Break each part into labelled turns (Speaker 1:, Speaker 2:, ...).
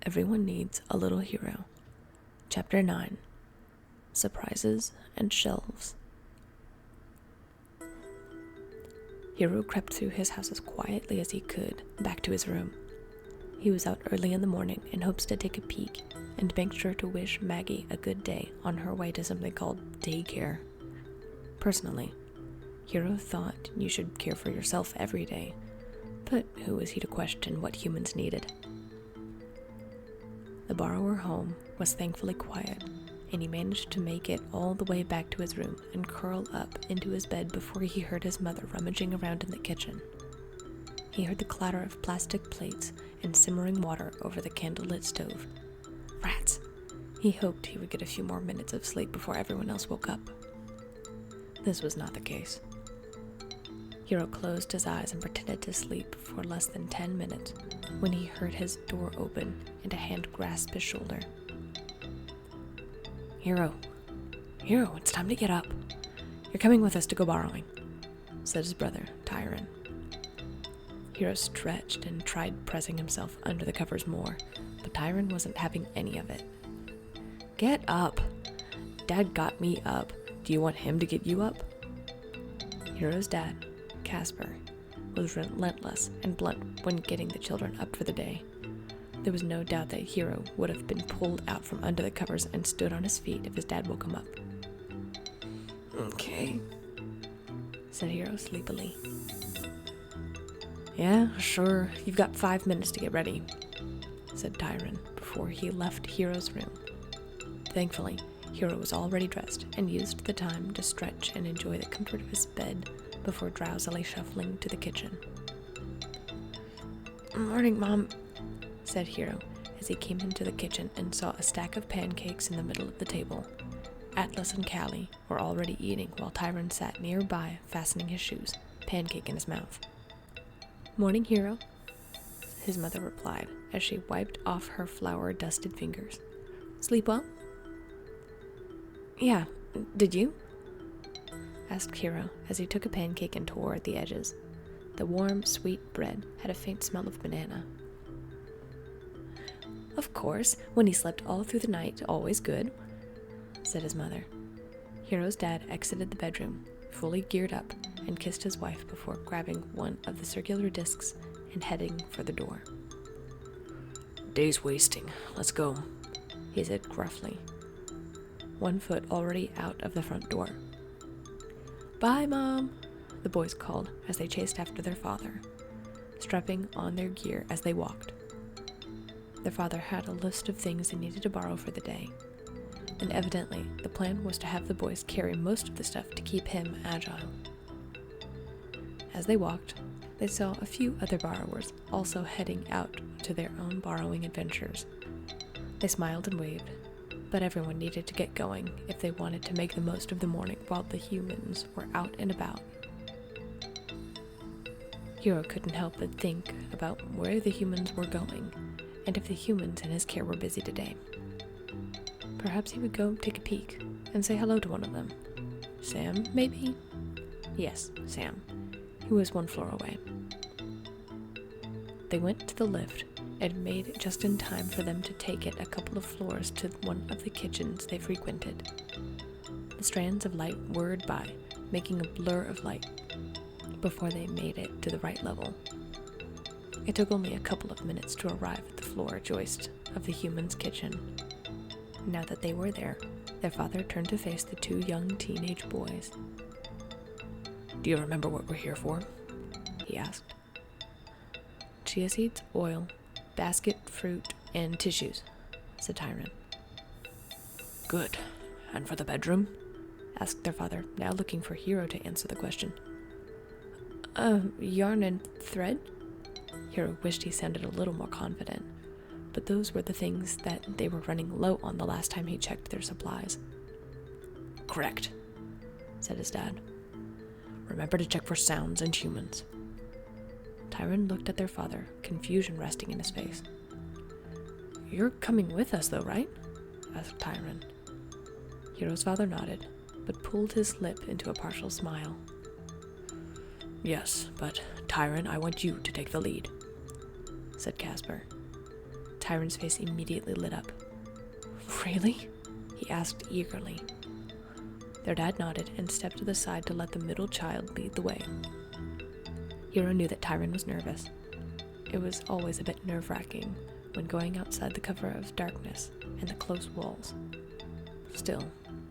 Speaker 1: Everyone Needs a Little Hero. Chapter 9. Surprises and Shelves. Hero crept through his house as quietly as he could, back to his room. He was out early in the morning in hopes to take a peek and make sure to wish Maggie a good day on her way to something called daycare. Personally, Hero thought you should care for yourself every day, but who was he to question what humans needed? The borrower home was thankfully quiet, and he managed to make it all the way back to his room and curl up into his bed before he heard his mother rummaging around in the kitchen. He heard the clatter of plastic plates and simmering water over the candlelit stove. Rats! He hoped he would get a few more minutes of sleep before everyone else woke up. This was not the case. Hero closed his eyes and pretended to sleep for less than 10 minutes when he heard his door open and a hand grasp his shoulder. Hero, it's time to get up. You're coming with us to go borrowing, said his brother, Tyron. Hero stretched and tried pressing himself under the covers more, but Tyron wasn't having any of it. Get up! Dad got me up. Do you want him to get you up? Hero's dad, Casper, was relentless and blunt when getting the children up for the day. There was no doubt that Hero would have been pulled out from under the covers and stood on his feet if his dad woke him up. Okay, said Hero sleepily. Yeah, sure, you've got 5 minutes to get ready, said Tyron before he left Hero's room. Thankfully, Hero was already dressed and used the time to stretch and enjoy the comfort of his bed before drowsily shuffling to the kitchen. Morning, Mom, said Hero as he came into the kitchen and saw a stack of pancakes in the middle of the table. Atlas and Callie were already eating while Tyron sat nearby fastening his shoes, pancake in his mouth. Morning, Hero, his mother replied as she wiped off her flour-dusted fingers. Sleep well? Yeah, did you? Asked Hero as he took a pancake and tore at the edges. The warm, sweet bread had a faint smell of banana. Of course, when he slept all through the night, always good, said his mother. Hero's dad exited the bedroom, fully geared up, and kissed his wife before grabbing one of the circular discs and heading for the door. Day's wasting. Let's go, he said gruffly, 1 foot already out of the front door. Bye, Mom, the boys called as they chased after their father, strapping on their gear as they walked. Their father had a list of things they needed to borrow for the day, and evidently the plan was to have the boys carry most of the stuff to keep him agile. As they walked, they saw a few other borrowers also heading out to their own borrowing adventures. They smiled and waved, but everyone needed to get going if they wanted to make the most of the morning while the humans were out and about. Hero couldn't help but think about where the humans were going, and if the humans in his care were busy today. Perhaps he would go take a peek and say hello to one of them. Sam, maybe? Yes, Sam. He was 1 floor away. They went to the lift and made just in time for them to take it a couple of floors to one of the kitchens they frequented. The strands of light whirred by, making a blur of light before they made it to the right level. It took only a couple of minutes to arrive at the floor joist of the human's kitchen. Now that they were there, their father turned to face the 2 young teenage boys. Do you remember what we're here for? He asked. Chia seeds, oil, basket, fruit, and tissues, said Tyron. Good. And for the bedroom? Asked their father, now looking for Hero to answer the question. Yarn and thread? Hero wished he sounded a little more confident, but those were the things that they were running low on the last time he checked their supplies. Correct, said his dad. Remember to check for sounds and humans. Tyron looked at their father, confusion resting in his face. You're coming with us, though, right? Asked Tyron. Hero's father nodded, but pulled his lip into a partial smile. Yes, but Tyron, I want you to take the lead, said Casper. Tyron's face immediately lit up. "Really?" he asked eagerly. Their dad nodded and stepped to the side to let the middle child lead the way. Hero knew that Tyron was nervous. It was always a bit nerve-wracking when going outside the cover of darkness and the close walls. Still,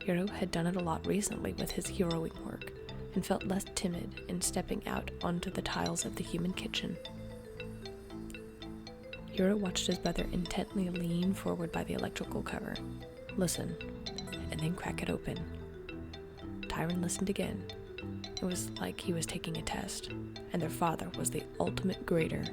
Speaker 1: Hero had done it a lot recently with his heroing work and felt less timid in stepping out onto the tiles of the human kitchen. Hero watched his brother intently lean forward by the electrical cover, listen, and then crack it open. Tyron listened again. It was like he was taking a test, and their father was the ultimate grader.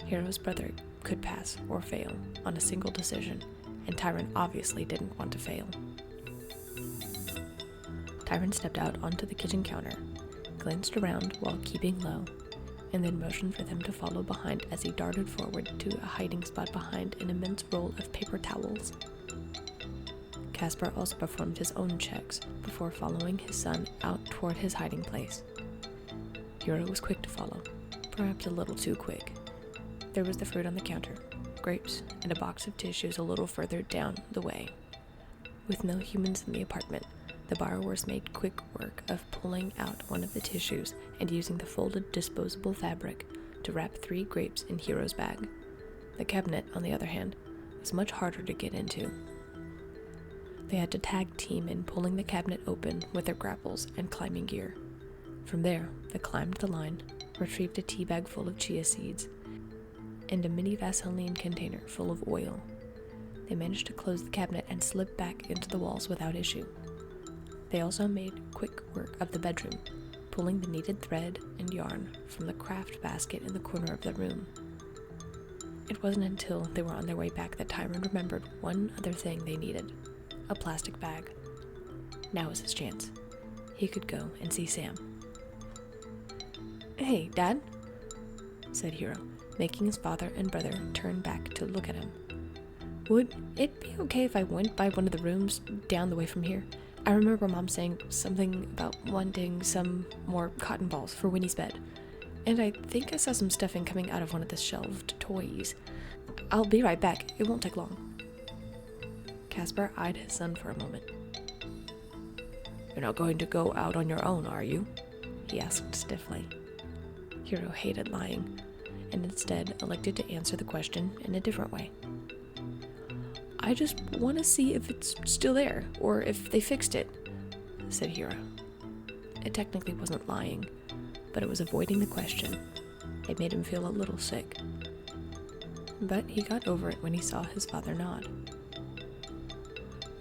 Speaker 1: Hero's brother could pass or fail on a single decision, and Tyron obviously didn't want to fail. Tyron stepped out onto the kitchen counter, glanced around while keeping low, and then motioned for them to follow behind as he darted forward to a hiding spot behind an immense roll of paper towels. Casper also performed his own checks before following his son out toward his hiding place. Hero was quick to follow, perhaps a little too quick. There was the fruit on the counter, grapes, and a box of tissues a little further down the way. With no humans in the apartment, the borrowers made quick work of pulling out one of the tissues and using the folded disposable fabric to wrap 3 grapes in Hero's bag. The cabinet, on the other hand, was much harder to get into. They had to tag team in pulling the cabinet open with their grapples and climbing gear. From there, they climbed the line, retrieved a tea bag full of chia seeds, and a mini Vaseline container full of oil. They managed to close the cabinet and slip back into the walls without issue. They also made quick work of the bedroom, pulling the needed thread and yarn from the craft basket in the corner of the room. It wasn't until they were on their way back that Tyron remembered one other thing they needed: a plastic bag. Now was his chance. He could go and see Sam. "Hey, Dad," said Hero, making his father and brother turn back to look at him. "Would it be okay if I went by one of the rooms down the way from here? I remember Mom saying something about wanting some more cotton balls for Winnie's bed, and I think I saw some stuffing coming out of one of the shelved toys. I'll be right back. It won't take long." Casper eyed his son for a moment. "You're not going to go out on your own, are you?" he asked stiffly. Hero hated lying, and instead elected to answer the question in a different way. "I just want to see if it's still there, or if they fixed it," said Hero. It technically wasn't lying, but it was avoiding the question. It made him feel a little sick. But he got over it when he saw his father nod.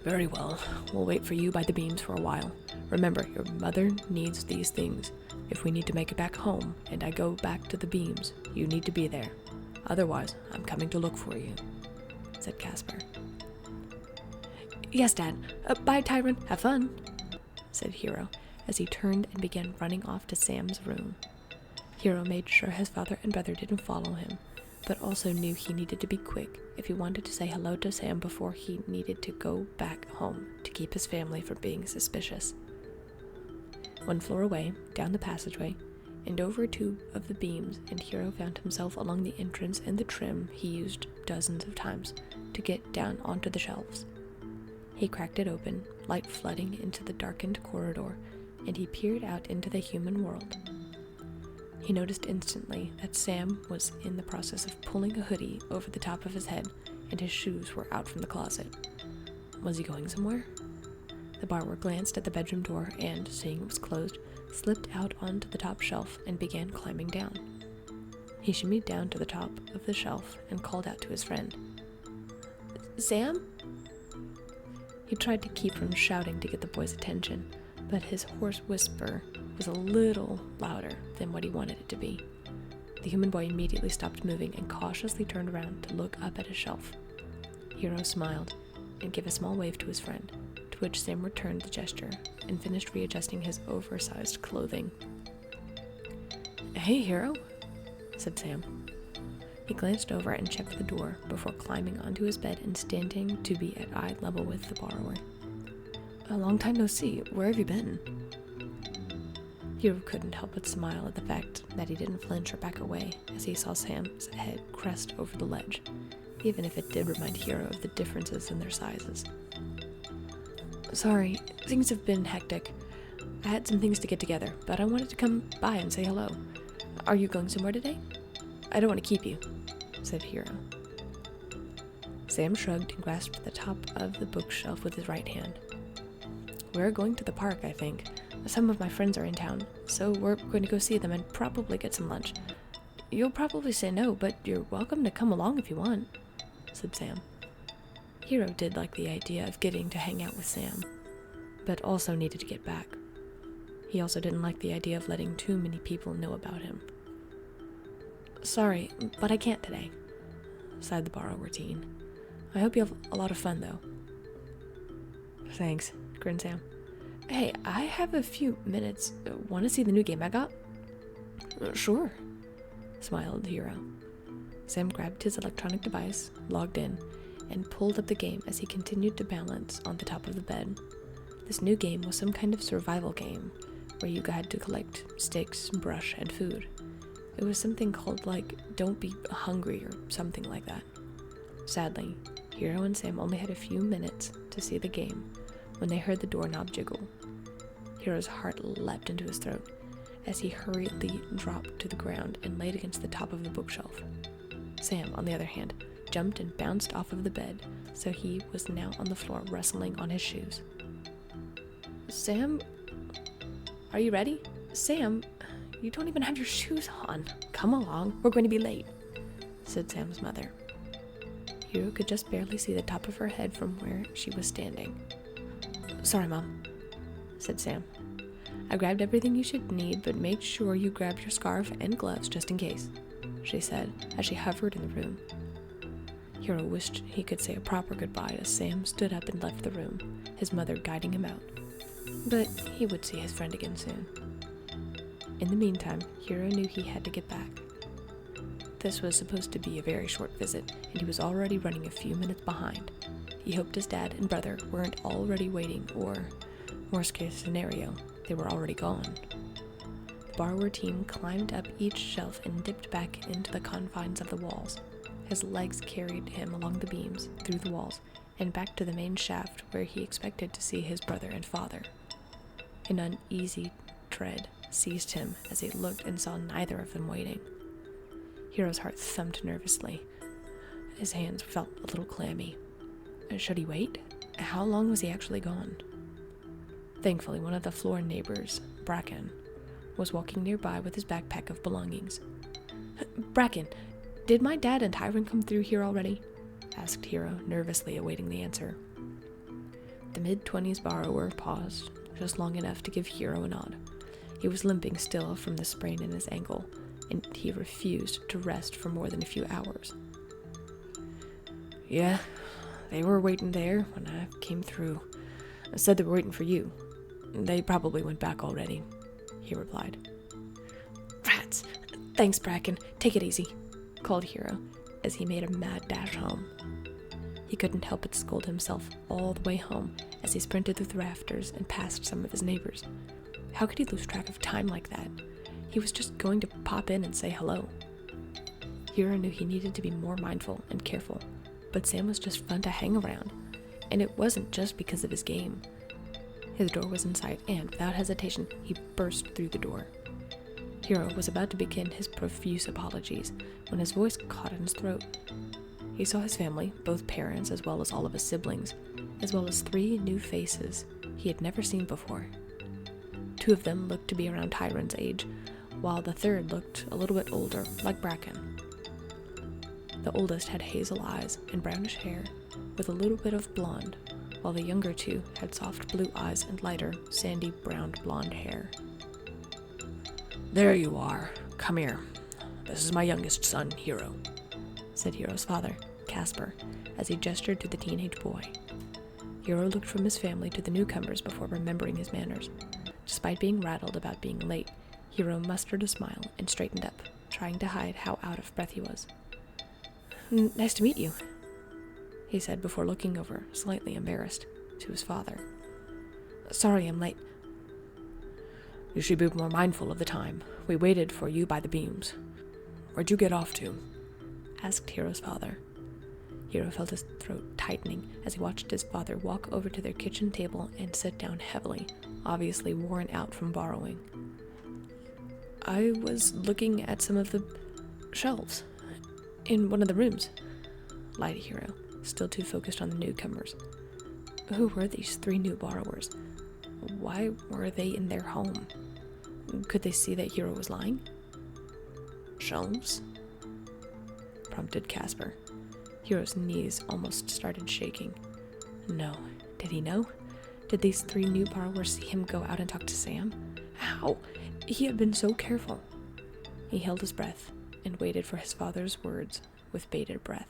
Speaker 1: "Very well, we'll wait for you by the beams for a while. Remember, your mother needs these things. If we need to make it back home, and I go back to the beams, you need to be there. Otherwise, I'm coming to look for you," said Casper. "Yes, Dad. Bye, Tyron. Have fun," said Hero, as he turned and began running off to Sam's room. Hero made sure his father and brother didn't follow him, but also knew he needed to be quick if he wanted to say hello to Sam before he needed to go back home to keep his family from being suspicious. One floor away, down the passageway, and over 2 of the beams, and Hero found himself along the entrance and the trim he used dozens of times to get down onto the shelves. He cracked it open, light flooding into the darkened corridor, and he peered out into the human world. He noticed instantly that Sam was in the process of pulling a hoodie over the top of his head, and his shoes were out from the closet. Was he going somewhere? The borrower glanced at the bedroom door and, seeing it was closed, slipped out onto the top shelf and began climbing down. He shimmied down to the top of the shelf and called out to his friend. "Sam?" He tried to keep from shouting to get the boy's attention, but his hoarse whisper was a little louder than what he wanted it to be. The human boy immediately stopped moving and cautiously turned around to look up at his shelf. Hero smiled and gave a small wave to his friend, to which Sam returned the gesture and finished readjusting his oversized clothing. "Hey, Hero," said Sam. He glanced over and checked the door before climbing onto his bed and standing to be at eye level with the borrower. "A long time no see. Where have you been?" Hero couldn't help but smile at the fact that he didn't flinch or back away as he saw Sam's head crest over the ledge, even if it did remind Hiro of the differences in their sizes. Sorry, things have been hectic. I had some things to get together, but I wanted to come by and say hello. Are you going somewhere today? I don't want to keep you, said Hiro. Sam shrugged and grasped the top of the bookshelf with his right hand. We're going to the park, I think. Some of my friends are in town, so we're going to go see them and probably get some lunch. You'll probably say no, but you're welcome to come along if you want, said Sam. Hiro did like the idea of getting to hang out with Sam, but also needed to get back. He also didn't like the idea of letting too many people know about him. Sorry, but I can't today, sighed the borrower teen. I hope you have a lot of fun, though. Thanks, grinned Sam. Hey, I have a few minutes. Want to see the new game I got? Sure, smiled Hiro. Sam grabbed his electronic device, logged in, and pulled up the game as he continued to balance on the top of the bed. This new game was some kind of survival game, where you had to collect sticks, brush, and food. It was something called, Don't Be Hungry or something like that. Sadly, Hiro and Sam only had a few minutes to see the game when they heard the doorknob jiggle. Hiro's heart leapt into his throat as he hurriedly dropped to the ground and laid against the top of the bookshelf. Sam, on the other hand, jumped and bounced off of the bed, so he was now on the floor wrestling on his shoes. Sam? Are you ready? Sam, you don't even have your shoes on. Come along, we're going to be late, said Sam's mother. Hiro could just barely see the top of her head from where she was standing. Sorry, Mom, said Sam. I grabbed everything you should need, but make sure you grab your scarf and gloves just in case, she said as she hovered in the room. Hiro wished he could say a proper goodbye as Sam stood up and left the room, his mother guiding him out. But he would see his friend again soon. In the meantime, Hiro knew he had to get back. This was supposed to be a very short visit, and he was already running a few minutes behind. He hoped his dad and brother weren't already waiting, or, worst case scenario, they were already gone. The borrower team climbed up each shelf and dipped back into the confines of the walls. His legs carried him along the beams, through the walls, and back to the main shaft where he expected to see his brother and father. An uneasy dread seized him as he looked and saw neither of them waiting. Hiro's heart thumped nervously. His hands felt a little clammy. Should he wait? How long was he actually gone? Thankfully, one of the floor neighbors, Bracken, was walking nearby with his backpack of belongings. Bracken, did my dad and Tyron come through here already? Asked Hiro, nervously awaiting the answer. The mid-20s borrower paused, just long enough to give Hiro a nod. He was limping still from the sprain in his ankle, and he refused to rest for more than a few hours. Yeah, they were waiting there when I came through. I said they were waiting for you. They probably went back already, he replied. Rats! Thanks, Bracken. Take it easy, called Hiro as he made a mad dash home. He couldn't help but scold himself all the way home as he sprinted through the rafters and past some of his neighbors. How could he lose track of time like that? He was just going to pop in and say hello. Hiro knew he needed to be more mindful and careful, but Sam was just fun to hang around, and it wasn't just because of his game. His door was in sight, and without hesitation, he burst through the door. Hiro was about to begin his profuse apologies when his voice caught in his throat. He saw his family, both parents as well as all of his siblings, as well as 3 new faces he had never seen before. 2 of them looked to be around Tyron's age, while the third looked a little bit older, like Bracken. The oldest had hazel eyes and brownish hair, with a little bit of blonde, while the younger 2 had soft blue eyes and lighter, sandy brown blonde hair. There you are. Come here. This is my youngest son, Hiro, said Hiro's father, Casper, as he gestured to the teenage boy. Hiro looked from his family to the newcomers before remembering his manners. Despite being rattled about being late, Hiro mustered a smile and straightened up, trying to hide how out of breath he was. Nice to meet you, he said before looking over, slightly embarrassed, to his father. Sorry I'm late. You should be more mindful of the time. We waited for you by the beams. Where'd you get off to? Asked Hiro's father. Hiro felt his throat tightening as he watched his father walk over to their kitchen table and sit down heavily, obviously worn out from borrowing. "I was looking at some of the shelves in one of the rooms," lied Hiro, still too focused on the newcomers. Who were these 3 new borrowers? Why were they in their home? Could they see that Hiro was lying? "Shelves?" prompted Casper. Hiro's knees almost started shaking. No. Did he know? Did these 3 new borrowers see him go out and talk to Sam? How? He had been so careful. He held his breath and waited for his father's words with bated breath.